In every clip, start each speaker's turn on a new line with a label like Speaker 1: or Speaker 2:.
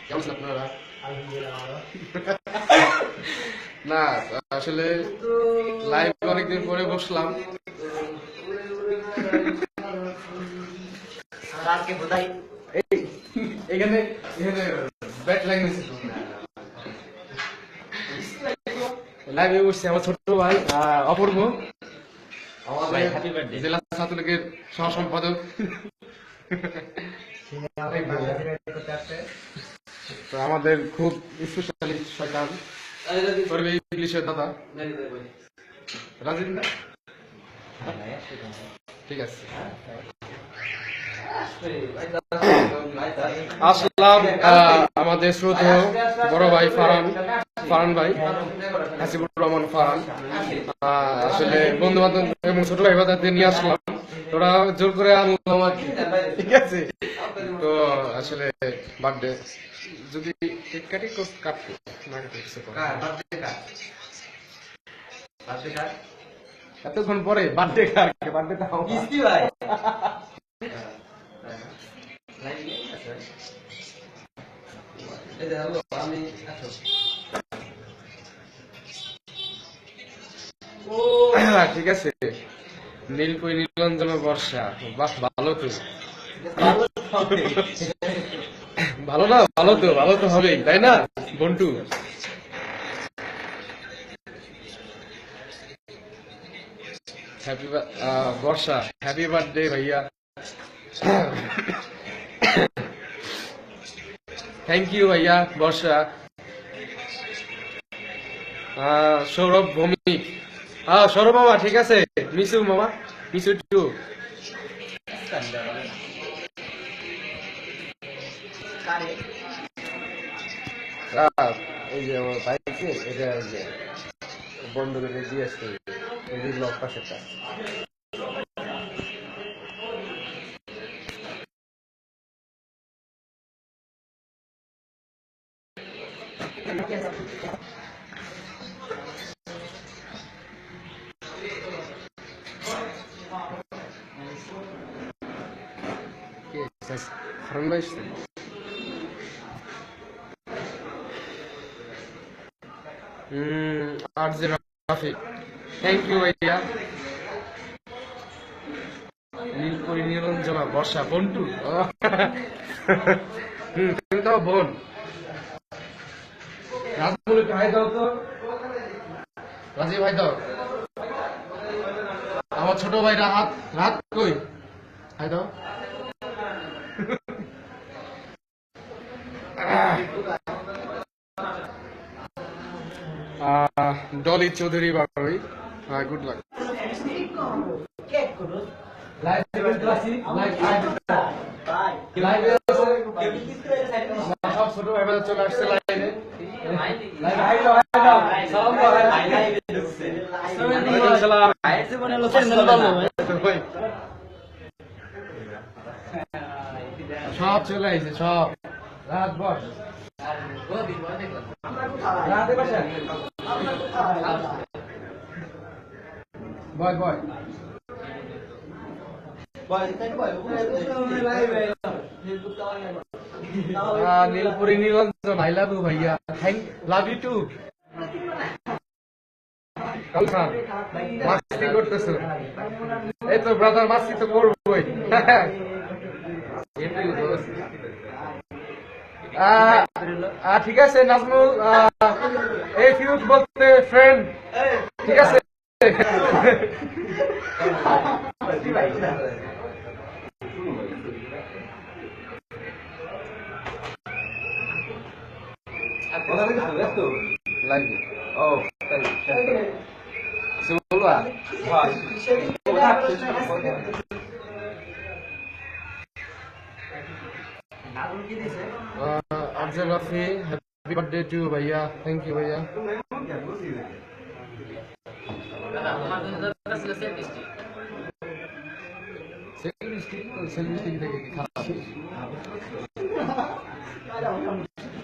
Speaker 1: কেমন আছেন আপনারা? না আসলে লাইভ অনেকদিন পরে বসলাম। এখানে এখানে ব্যাট লাগিয়েছে লাইভে বসছে আমার ছোট ভাই অপূর্ব, আমাদের জেলা ছাত্রলীগের সহ সম্পাদক। তো আমাদের খুব স্পেশালিস্ট শয়তান করবে ইংলিশের দাদা রাজীব না? ঠিক আছে, আসলাম আমাদের শ্রদ্ধেয় বড় ভাই ফারহান ভাই, হাসিবুর রহমান ফারহান। আসলে বন্ধু বান্ধব এবং ছোট ভাই বাজারদের নিয়ে আসলাম, তোরা জোর করে আনলো আমাকে, ঠিক আছে। তো আসলে বার্থডে যদি কেক কাটি কাটবো না কাটে কিছু এতক্ষণ পরে বার্থডে বার্থডেটা ভাই ঠিক আছে। নীলকুই নীলাঞ্জন বর্ষা, বাহ ভালো তো, ভালো না, ভালো তো হবেই তাই না বন্টু? হ্যাপি বর্ষা, হ্যাপি বার্থডে ভাইয়া। থ্যাংক ইউ ভাইয়া বর্ষা। সৌরভ ভৌমিক, সৌরভ মামা ঠিক আছে, মিসু মামা, মিসু টু। এই যে আমার বাইকে এটা বন্ধ করে দিয়ে আসছে, এই যে ব্লক পাশেরটা। আরজে রাফি, থ্যাংক ইউ ভাইয়া। নীলকুই নিরঞ্জনা বর্ষা বন্টু, তুমি তো বোন। রাজমৌলি ভাই দাও তো, রাজীব ভাই দাও। আমার ছোট ভাই রাহাত, রাহাত কই ভাই দাও। ডলি চৌধুরী বাড়ি, গুড লাক। সব ছোট ভাই বোনেরা চলে আসছে লাইনে। সব চলে আসছে সব। রাত বস বয় বয় নীলপুরি নীলঞ্জন, আই লাভ ইউ ভাইয়া, লাভ ইউ টু। মাস্তি করতেছো, এই তো ব্রাদার মাস্তি তো করবোই। ঠিক আছে নাজমুল, এই ফিউজ বলতে ফ্রেন্ড, ঠিক আছে। lagi oh semua Arjun Rafi, happy birthday to भैया, thank you भैया। सेलिब्रिटी देखिए खराब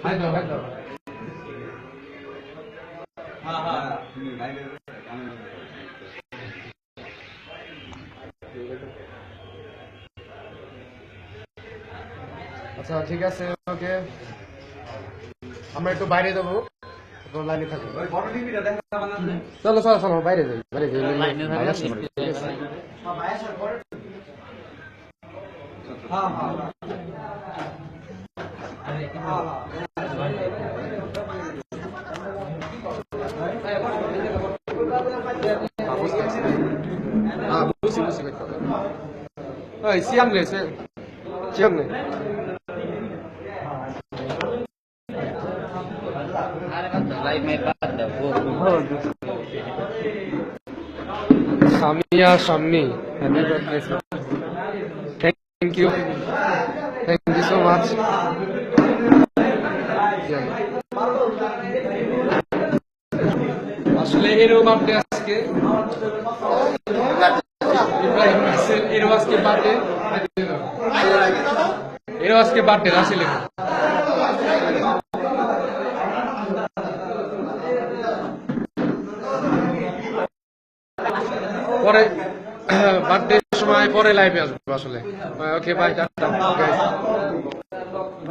Speaker 1: हाय दो हाँ हाँ अच्छा ठीक है ओके। আমরা একটু বাইরে যাবো, লাইনে থাকবো। চলো চলো চলো বাইরে যাই, বাইরে যাই। ভাই আসছে মানে, ঠিক আছে? হ্যাঁ, বুঝতে পারছি। হ্যাঁ, বুঝছি বুঝছি ভাই কথা। ওই সিয়াম রে, সিয়াম রে। সামিয়া সামনি, থ্যাংক ইউ সো মাচ। আসলে এরও বার্থডে আজকে, ইব্রাহিম রাসেল এরও আজকে বার্থডে, এরও আজকে বার্থডে রাসেলের। পরে বার্থডে সময় পরে লাইভে আসবো আসলে। Okay bye, tata.